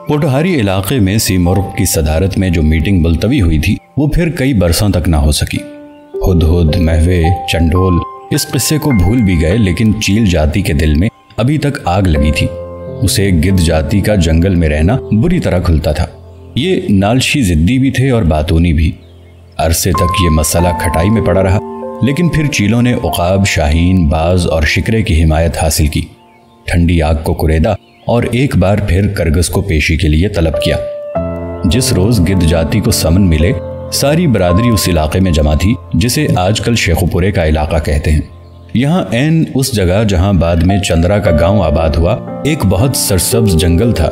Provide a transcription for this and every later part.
पोटहारी इलाके में सीमर्ग की सदारत में जो मीटिंग मुलतवी हुई थी वो फिर कई बरसों तक ना हो सकी। हुदहुद, महवे, चंडोल इस किस्से को भूल भी गए, लेकिन चील जाति के दिल में अभी तक आग लगी थी। उसे गिद्ध जाति का जंगल में रहना बुरी तरह खुलता था। ये नालशी जिद्दी भी थे और बातूनी भी। अरसे तक ये मसला खटाई में पड़ा रहा, लेकिन फिर चीलों ने उकाब, शाहीन, बाज और शिकरे की हिमायत हासिल की। ठंडी आग को कुरेदा और एक बार फिर करगस को पेशी के लिए तलब किया। जिस रोज गिद्ध जाति को समन मिले, सारी बरादरी उस इलाके में जमा थी जिसे आजकल शेखुपुरे का इलाका कहते हैं। यहाँ ऐन उस जगह जहाँ बाद में चंद्रा का गांव आबाद हुआ, एक बहुत सरसब्ज जंगल था।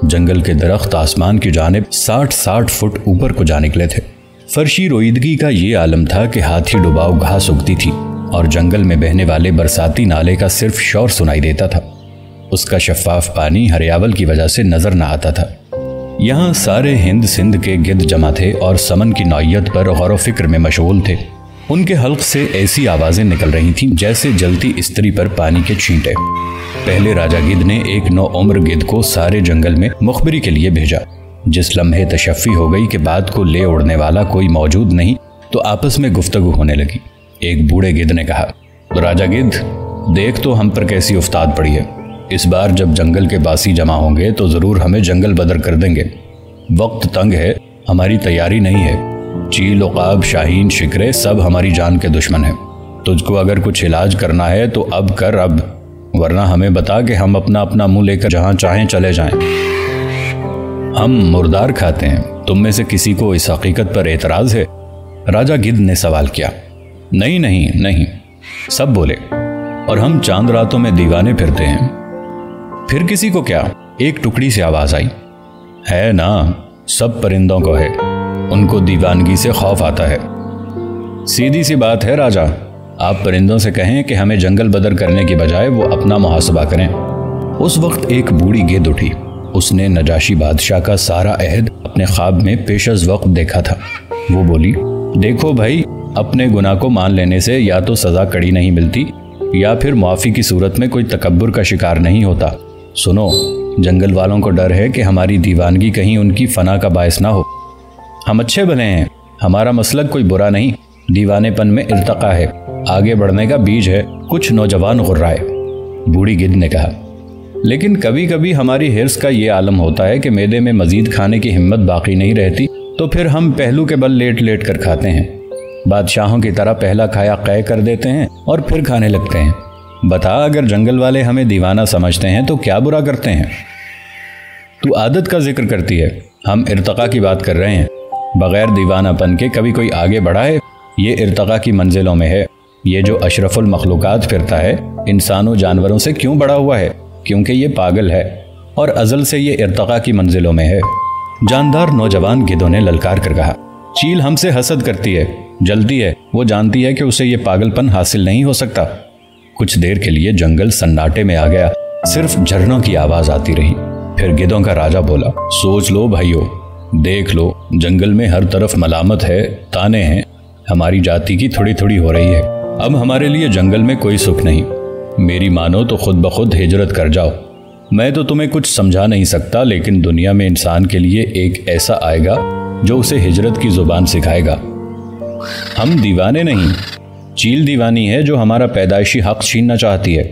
जंगल के दरख्त आसमान की जानिब 60-60 फुट ऊपर को जा निकले थे। फर्शी रोईदगी का ये आलम था कि हाथी डुबाऊ घास उगती थी और जंगल में बहने वाले बरसाती नाले का सिर्फ शोर सुनाई देता था। उसका शफाफ पानी हरियावल की वजह से नजर न आता था। यहाँ सारे हिंद सिंध के गिद्ध जमा थे और समन की नौयत पर गौर फिक्र में मशगूल थे। उनके हल्क से ऐसी आवाजें निकल रही थीं जैसे जलती इस्त्री पर पानी के छींटे। पहले राजा गिद्ध ने एक नौउम्र गिद्ध को सारे जंगल में मुखबरी के लिए भेजा। जिस लम्हे तशफ़ी हो गई कि बात को ले उड़ने वाला कोई मौजूद नहीं, तो आपस में गुफ्तगू होने लगी। एक बूढ़े गिद्ध ने कहा, राजा गिद्ध, देख तो हम पर कैसी उफ्ताद पड़ी है। इस बार जब जंगल के बासी जमा होंगे तो जरूर हमें जंगल बदर कर देंगे। वक्त तंग है, हमारी तैयारी नहीं है। चील, उकाब, शाहीन, शिकरे सब हमारी जान के दुश्मन हैं। तुझको अगर कुछ इलाज करना है तो अब कर, अब, वरना हमें बता कि हम अपना अपना मुंह लेकर जहां चाहें चले जाएं। हम मुर्दार खाते हैं। तुम में से किसी को इस हकीकत पर एतराज है? राजा गिद्ध ने सवाल किया। नहीं नहीं नहीं, सब बोले। और हम चांद रातों में दीवाने फिरते हैं। फिर किसी को क्या? एक टुकड़ी से आवाज आई। है ना, सब परिंदों को है, उनको दीवानगी से खौफ आता है। सीधी सी बात है राजा, आप परिंदों से कहें कि हमें जंगल बदर करने की बजाय वो अपना मुहासबा करें। उस वक्त एक बूढ़ी गिद्ध उठी। उसने नजाशी बादशाह का सारा अहद अपने ख्वाब में पेशज वक्त देखा था। वो बोली, देखो भाई, अपने गुनाह को मान लेने से या तो सजा कड़ी नहीं मिलती या फिर मुआफी की सूरत में कोई तकब्बुर का शिकार नहीं होता। सुनो, जंगल वालों को डर है कि हमारी दीवानगी कहीं उनकी फना का बायस ना हो। हम अच्छे बने हैं, हमारा मसलक कोई बुरा नहीं, दीवानेपन में इर्तका है, आगे बढ़ने का बीज है, कुछ नौजवान गुर्राए। बूढ़ी गिद्ध ने कहा, लेकिन कभी कभी हमारी हिर्स का ये आलम होता है कि मैदे में मजीद खाने की हिम्मत बाकी नहीं रहती, तो फिर हम पहलू के बल लेट लेट कर खाते हैं। बादशाहों की तरह पहला खाया कै कर देते हैं और फिर खाने लगते हैं। बता, अगर जंगल वाले हमें दीवाना समझते हैं तो क्या बुरा करते हैं? तू आदत का जिक्र करती है, हम इर्तका की बात कर रहे हैं। बगैर दीवानापन के कभी कोई आगे बढ़ा है? ये इर्तका की मंजिलों में है। ये जो अशरफुल मखलूकात फिरता है, इंसानों जानवरों से क्यों बड़ा हुआ है? क्योंकि ये पागल है और अजल से ये इर्तका की मंजिलों में है। जानदार नौजवान गिद्धों ने ललकार कर कहा, चील हमसे हसद करती है, जलती है। वो जानती है कि उसे ये पागलपन हासिल नहीं हो सकता। कुछ देर के लिए जंगल सन्नाटे में आ गया, सिर्फ झरनों की आवाज आती रही। फिर गिद्धों का राजा बोला, सोच लो भाइयों, देख लो, जंगल में हर तरफ मलामत है, ताने हैं, हमारी जाति की थोड़ी थोड़ी हो रही है। अब हमारे लिए जंगल में कोई सुख नहीं। मेरी मानो तो खुद ब खुद हिजरत कर जाओ। मैं तो तुम्हें कुछ समझा नहीं सकता, लेकिन दुनिया में इंसान के लिए एक ऐसा आएगा जो उसे हिजरत की जुबान सिखाएगा। हम दीवाने नहीं, चील दीवानी है जो हमारा पैदाइशी हक छीनना चाहती है।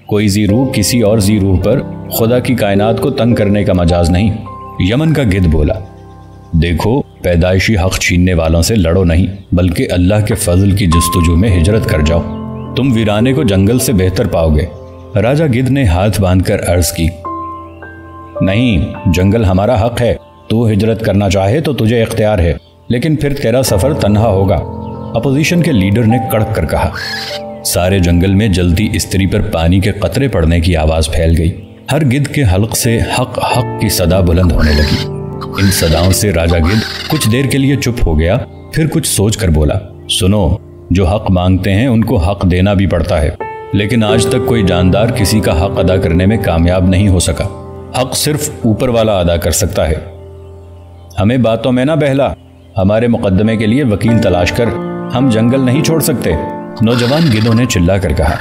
कोई जी रूह किसी और जी रूह पर खुदा की कायनात को तंग करने का मजाज नहीं। यमन का गिद्ध बोला, देखो, पैदाइशी हक छीनने वालों से लड़ो नहीं, बल्कि अल्लाह के फजल की जस्तजू में हिजरत कर जाओ। तुम वीराने को जंगल से बेहतर पाओगे। राजा गिद्ध ने हाथ बांधकर अर्ज की, नहीं, जंगल हमारा हक है। तू हिजरत करना चाहे तो तुझे इख्तियार है, लेकिन फिर तेरा सफर तन्हा होगा। अपोजिशन के लीडर ने कड़क कर कहा। सारे जंगल में जलती इस्त्री पर पानी के कतरे पड़ने की आवाज फैल गई। हर गिद्ध के हल्क से हक हक की सदा बुलंद होने लगी। इन सदाओं से राजा गिद्ध कुछ देर के लिए चुप हो गया, फिर कुछ सोच कर बोला, सुनो, जो हक मांगते हैं उनको हक देना भी पड़ता है, लेकिन आज तक कोई जानदार किसी का हक अदा करने में कामयाब नहीं हो सका। हक सिर्फ ऊपर वाला अदा कर सकता है। हमें बातों में ना बहला, हमारे मुकदमे के लिए वकील तलाश कर, हम जंगल नहीं छोड़ सकते। नौजवान गिद्धों ने चिल्ला कर कहा।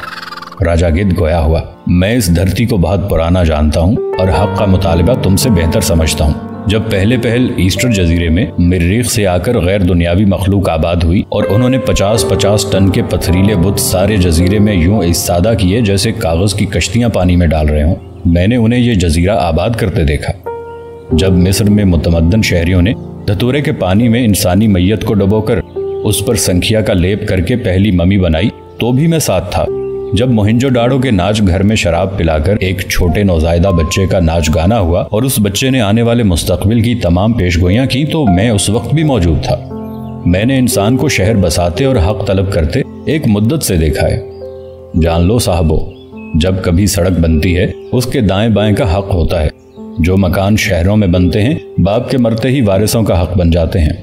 राजा गिद्ध गोया हुआ। मैं इस धरती को बहुत पुराना जानता हूँ और हक का मुतालिबा तुमसे बेहतर समझता हूँ। जब पहले पहल ईस्टर जजीरे में मरीख से आकर गैर दुनियावी मखलूक आबाद हुई और उन्होंने 50-50 टन के पथरीले बुत सारे जजीरे में यूं इस्तादा किए जैसे कागज की कश्तियां पानी में डाल रहे हों, मैंने उन्हें ये जजीरा आबाद करते देखा। जब मिस्र में मुतमद्दन शहरियों ने धतूरे के पानी में इंसानी मैयत को डुबोकर उस पर संखिया का लेप करके पहली ममी बनाई तो भी मैं साथ था। जब मोहिंजोदाड़ो के नाच घर में शराब पिलाकर एक छोटे नौजायदा बच्चे का नाच गाना हुआ और उस बच्चे ने आने वाले मुस्तकबिल की तमाम पेशगोइयां की तो मैं उस वक्त भी मौजूद था। मैंने इंसान को शहर बसाते और हक तलब करते एक मुद्दत से देखा है। जान लो साहबो, जब कभी सड़क बनती है उसके दाएं बाएं का हक होता है। जो मकान शहरों में बनते हैं बाप के मरते ही वारिसों का हक बन जाते हैं।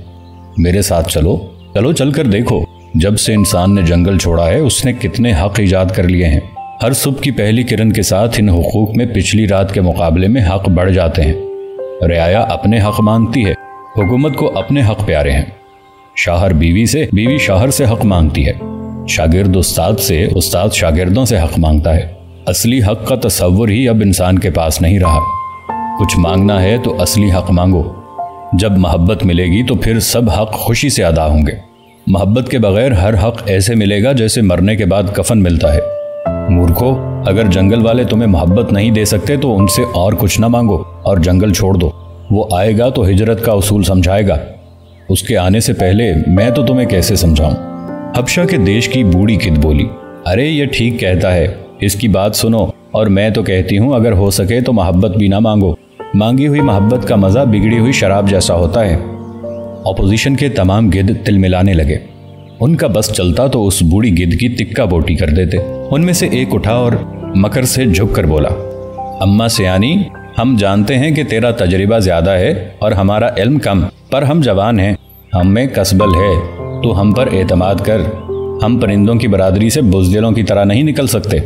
मेरे साथ चलो चल कर देखो, जब से इंसान ने जंगल छोड़ा है उसने कितने हक ईजाद कर लिए हैं। हर सुबह की पहली किरण के साथ इन हुकूक में पिछली रात के मुकाबले में हक बढ़ जाते हैं। रियाया अपने हक मांगती है, हुकूमत को अपने हक प्यारे हैं। शाहर बीवी से, बीवी शाहर से हक मांगती है। शागिर्द उस्ताद से, उस्ताद शागिर्दों से हक मांगता है। असली हक का तसव्वुर ही अब इंसान के पास नहीं रहा। कुछ मांगना है तो असली हक मांगो। जब मोहब्बत मिलेगी तो फिर सब हक खुशी से अदा होंगे। मोहब्बत के बगैर हर हक ऐसे मिलेगा जैसे मरने के बाद कफन मिलता है। मूर्खो, अगर जंगल वाले तुम्हें मोहब्बत नहीं दे सकते तो उनसे और कुछ ना मांगो और जंगल छोड़ दो। वो आएगा तो हिजरत का उसूल समझाएगा। उसके आने से पहले मैं तो तुम्हें कैसे समझाऊं। हबशा के देश की बूढ़ी गिद्ध बोली, अरे ये ठीक कहता है, इसकी बात सुनो। और मैं तो कहती हूँ अगर हो सके तो मोहब्बत भी ना मांगो। मांगी हुई मोहब्बत का मजा बिगड़ी हुई शराब जैसा होता है। अपोजिशन के तमाम गिद्ध तिल मिलाने लगे। उनका बस चलता तो उस बूढ़ी गिद्ध की तिक्का बोटी कर देते। उनमें से एक उठा और मकर से झुक कर बोला, अम्मा सियानी, हम जानते हैं कि तेरा तजर्बा ज्यादा है और हमारा इल्म कम, पर हम जवान हैं, हम में कसबल है, तो हम पर एतमाद कर। हम परिंदों की बरादरी से बुज़दिलों की तरह नहीं निकल सकते।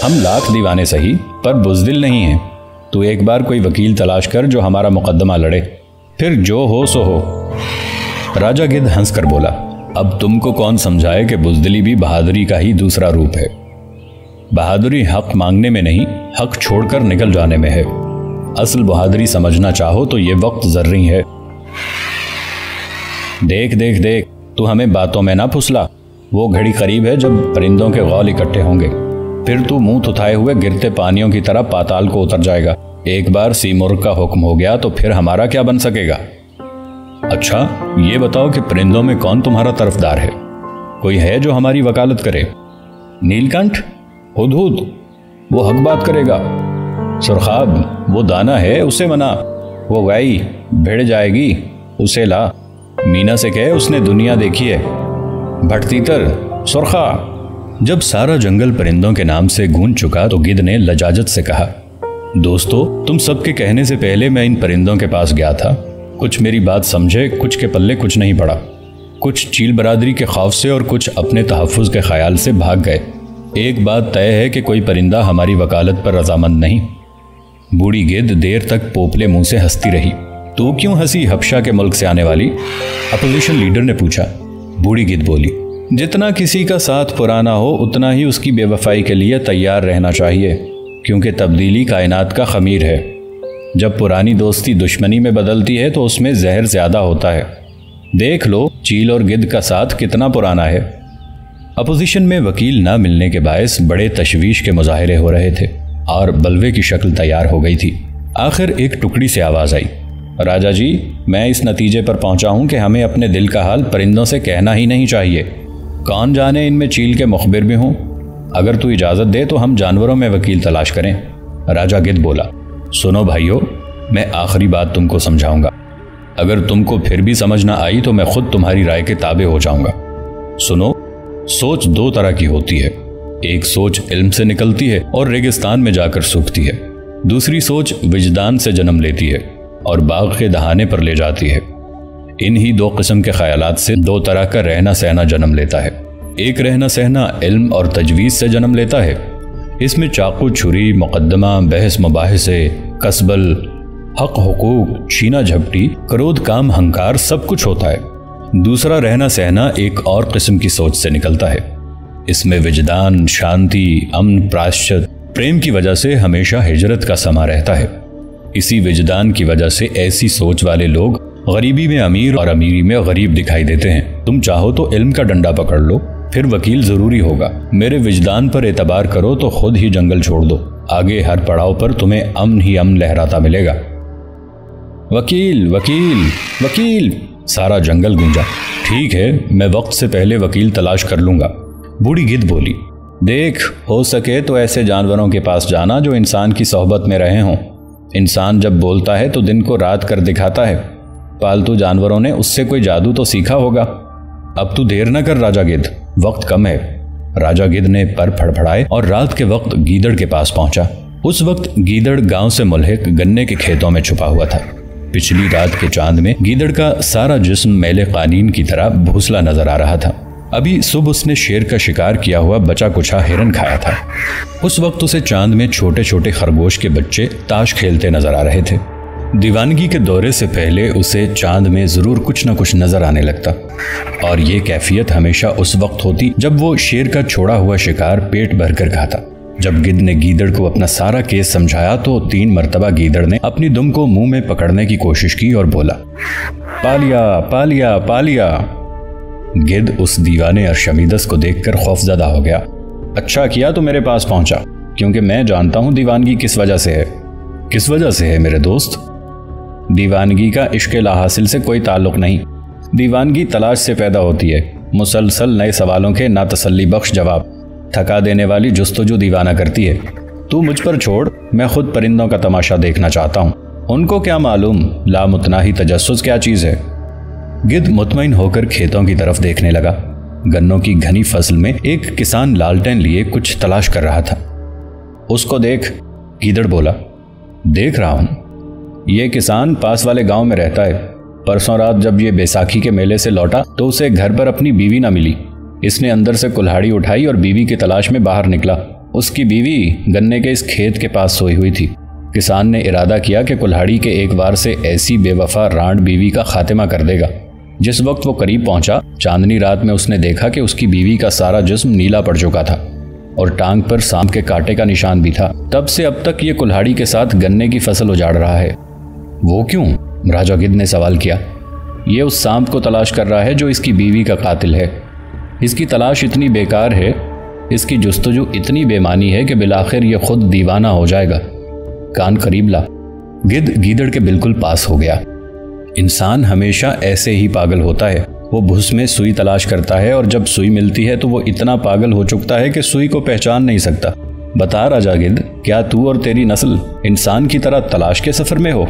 हम लाख दीवाने सही पर बुज़दिल नहीं हैं। तू एक बार कोई वकील तलाश कर जो हमारा मुकदमा लड़े, फिर जो हो सो हो। राजा गिद्ध हंस कर बोला, अब तुमको कौन समझाए कि बुज़दिली भी बहादुरी का ही दूसरा रूप है। बहादुरी हक मांगने में नहीं, हक छोड़कर निकल जाने में है। असल बहादुरी समझना चाहो तो ये वक्त जर्री है। देख देख देख, तू हमें बातों में ना फुसला। वो घड़ी करीब है जब परिंदों के गौल इकट्ठे होंगे, फिर तू मुंह उठाए हुए गिरते पानियों की तरह पाताल को उतर जाएगा। एक बार सीमुर्ग का हुक्म हो गया तो फिर हमारा क्या बन सकेगा। अच्छा ये बताओ कि परिंदों में कौन तुम्हारा तरफदार है? कोई है जो हमारी वकालत करे? नीलकंठ, हुदहुद, वो हक बात करेगा। सुरखाब, वो दाना है, उसे मना। वो गाई भिड़ जाएगी, उसे ला। मीना से कहे उसने दुनिया देखी है। भटतीतर, सुरखा। जब सारा जंगल परिंदों के नाम से गूंज चुका तो गिद्ध ने लजाजत से कहा, दोस्तों, तुम सबके कहने से पहले मैं इन परिंदों के पास गया था। कुछ मेरी बात समझे, कुछ के पल्ले कुछ नहीं पड़ा। कुछ चील बरादरी के खौफ से और कुछ अपने तहफ़्फ़ुज़ के ख्याल से भाग गए। एक बात तय है कि कोई परिंदा हमारी वकालत पर रजामंद नहीं। बूढ़ी गिद्ध देर तक पोपले मुंह से हंसती रही। तो क्यों हंसी, हबशा के मुल्क से आने वाली? अपोजिशन लीडर ने पूछा। बूढ़ी गिद्ध बोली, जितना किसी का साथ पुराना हो उतना ही उसकी बेवफाई के लिए तैयार रहना चाहिए, क्योंकि तब्दीली कायनात का खमीर है। जब पुरानी दोस्ती दुश्मनी में बदलती है तो उसमें जहर ज्यादा होता है। देख लो चील और गिद्ध का साथ कितना पुराना है। अपोजिशन में वकील ना मिलने के बायस बड़े तशवीश के मुजाहरे हो रहे थे और बलवे की शक्ल तैयार हो गई थी। आखिर एक टुकड़ी से आवाज आई, राजा जी, मैं इस नतीजे पर पहुंचा हूं कि हमें अपने दिल का हाल परिंदों से कहना ही नहीं चाहिए। कौन जाने इनमें चील के मुखबिर भी हों। अगर तू इजाजत दे तो हम जानवरों में वकील तलाश करें। राजा गिद्ध बोला, सुनो भाइयों, मैं आखिरी बात तुमको समझाऊंगा। अगर तुमको फिर भी समझ ना आई तो मैं खुद तुम्हारी राय के ताबे हो जाऊंगा। सुनो, सोच दो तरह की होती है। एक सोच इल्म से निकलती है और रेगिस्तान में जाकर सूखती है। दूसरी सोच विजदान से जन्म लेती है और बाग के दहाने पर ले जाती है। इन्हीं दो किस्म के ख्यालात से दो तरह का रहना सहना जन्म लेता है। एक रहना सहना इल्म और तजवीज़ से जन्म लेता है। इसमें चाकू छुरी, मुकदमा, बहस मुबाहिसे, कसबल, हक हुकूक, छीना झपटी, क्रोध काम हंकार सब कुछ होता है। दूसरा रहना सहना एक और किस्म की सोच से निकलता है। اس میں وجدان، شانتی، امن، پراشچت، پریم کی وجہ سے ہمیشہ ہجرت کا سما رہتا ہے۔ اسی وجدان کی وجہ سے ایسی سوچ والے لوگ غریبی میں امیر اور امیری میں غریب دکھائی دیتے ہیں۔ تم چاہو تو علم کا ڈنڈا پکڑ لو، پھر وکیل ضروری ہوگا۔ میرے وجدان پر اعتبار کرو تو خود ہی جنگل چھوڑ دو، آگے ہر پڑاؤ پر تمہیں امن ہی امن لہراتا ملے گا۔ وکیل وکیل وکیل، سارا جنگل گونجا۔ ٹھیک ہے، میں وقت سے پہلے وکیل تلاش کر لوں گا۔ بوڑھی گدھ بولی، دیکھ، ہو سکے تو ایسے جانوروں کے پاس جانا جو انسان کی صحبت میں رہے ہوں۔ انسان جب بولتا ہے تو دن کو رات کر دکھاتا ہے۔ پالتو جانوروں نے اس سے کوئی جادو تو سیکھا ہوگا۔ اب تو دیر نہ کر راجا گدھ، وقت کم ہے۔ راجا گدھ نے پر پھڑپھڑائے اور رات کے وقت گیدڑ کے پاس پہنچا۔ اس وقت گیدڑ گاؤں سے ملحق گنے کے کھیتوں میں چھپا ہوا تھا۔ پچھلی رات کے چاند میں گیدڑ کا سارا جسم میل قالین کی طرح بھوسلا نظر آ رہا تھا۔ ابھی صبح اس نے شیر کا شکار کیا ہوا بچا کچھا ہرن کھایا تھا۔ اس وقت اسے چاند میں چھوٹے چھوٹے خرگوش کے بچے تاش کھیلتے نظر آ رہے تھے۔ دیوانگی کے دورے سے پہلے اسے چاند میں ضرور کچھ نہ کچھ نظر آنے لگتا، اور یہ کیفیت ہمیشہ اس وقت ہوتی جب وہ شیر کا چھوڑا ہوا شکار پیٹ بھر کر کھاتا۔ جب گدھ نے گیدڑ کو اپنا سارا کیس سمجھایا تو 3 مرتبہ گیدڑ نے اپنی دم کو منہ میں پکڑنے کی کوشش کی اور بولا، پالیا پالیا پالیا۔ گدھ اس دیوانے ارشمیدس کو دیکھ کر خوفزدہ ہو گیا۔ اچھا کیا تو میرے پاس پہنچا، کیونکہ میں جانتا ہوں دیوانگی کس وجہ سے ہے۔ کس وجہ سے ہے میرے دوست؟ دیوانگی کا عشق لا حاصل سے کوئی تعلق نہیں۔ دیوانگی تلاش سے پیدا ہوتی ہے، مسلسل نئے سوالوں کے ناتسلی بخش جواب، تھکا دینے والی جستجو دیوانہ کرتی ہے۔ تو مجھ پر چھوڑ، میں خود پرندوں کا تماشا دیکھنا چاہتا ہوں۔ ان کو کیا معلوم لامتناہی تجسس کیا چیز ہے؟ گدھ مطمئن ہو کر کھیتوں کی طرف دیکھنے لگا۔ گنوں کی گھنی فصل میں ایک کسان لالٹین لیے کچھ تلاش کر رہا تھا۔ اس کو دیکھ، گیدڑ بولا۔ دیکھ رہا ہوں۔ یہ کسان پاس والے گاؤں میں رہتا ہے۔ پرسوں رات جب یہ بیساکھی کے میلے سے لوٹا تو اسے گھر پر اپنی بیوی نہ ملی۔ اس نے اندر سے کلہاڑی اٹھائی اور بیوی کی تلاش میں باہر نکلا۔ اس کی بیوی گنے کے اس کھیت کے پاس سوئی ہوئی تھی۔ کسان نے ارادہ کیا کہ کلہاڑی کے ایک وار سے ایسی بے وفا رانڈ بیوی کا خاتمہ کر دے گا۔ جس وقت وہ قریب پہنچا، چاندنی رات میں اس نے دیکھا کہ اس کی بیوی کا سارا جسم نیلا پڑ چکا تھا اور ٹانگ پر سانپ کے کانٹے کا نشان بھی تھا۔ تب سے اب تک یہ کلہاڑی کے ساتھ گنے کی فصل اجاڑ رہا ہے۔ وہ کیوں؟ راجا گدھ نے سوال کیا۔ یہ اس سانپ کو تلاش کر رہا ہے جو اس کی بیوی کا قاتل ہے۔ اس کی تلاش اتنی بیکار ہے، اس کی جستجو اتنی بے معنی ہے کہ بالآخر یہ خود دیوانہ ہو جائے گا۔ کان قریب لا۔ گدھ گیدڑ کے بالکل پاس ہو گیا۔ انسان ہمیشہ ایسے ہی پاگل ہوتا ہے۔ وہ بھس میں سوئی تلاش کرتا ہے اور جب سوئی ملتی ہے تو وہ اتنا پاگل ہو چکتا ہے کہ سوئی کو پہچان نہیں سکتا۔ بتا راجا گدھ، کیا تو اور تیری نسل انسان کی طرح تلاش کے سفر میں ہو؟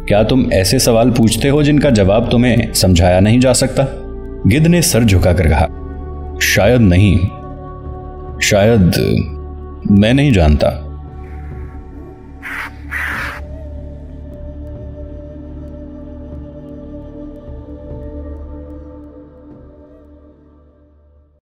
کیا تم ایسے سوال پوچھتے ہو جن کا جواب تمہیں سمجھایا نہیں جا سکتا؟ گدھ نے سر جھکا کر کہا، شاید نہیں، شاید میں نہیں جانتا۔